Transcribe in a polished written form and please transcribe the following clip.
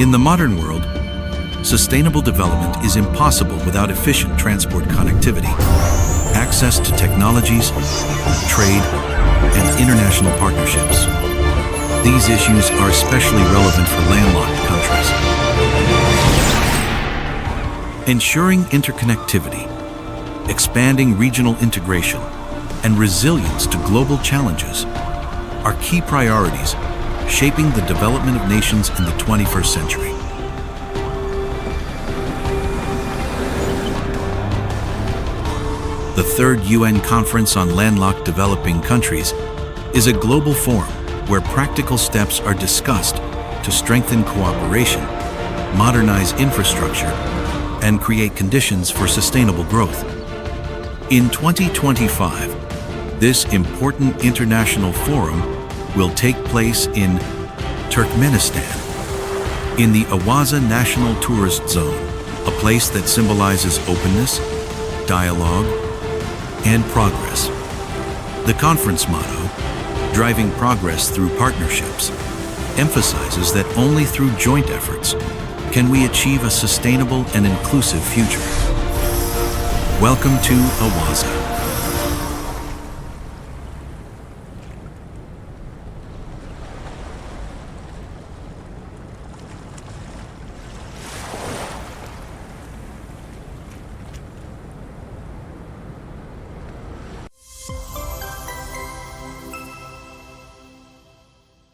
In the modern world, sustainable development is impossible without efficient transport connectivity, access to technologies, trade, and international partnerships. These issues are especially relevant for landlocked countries. Ensuring interconnectivity, expanding regional integration, and resilience to global challenges are key priorities shaping the development of nations in the 21st century. The third UN Conference on Landlocked Developing Countries is a global forum where practical steps are discussed to strengthen cooperation, modernize infrastructure, and create conditions for sustainable growth. In 2025, this important international forum will take place in Turkmenistan, in the Awaza National Tourist Zone, a place that symbolizes openness, dialogue, and progress. The conference motto, Driving Progress Through Partnerships, emphasizes that only through joint efforts can we achieve a sustainable and inclusive future. Welcome to Awaza.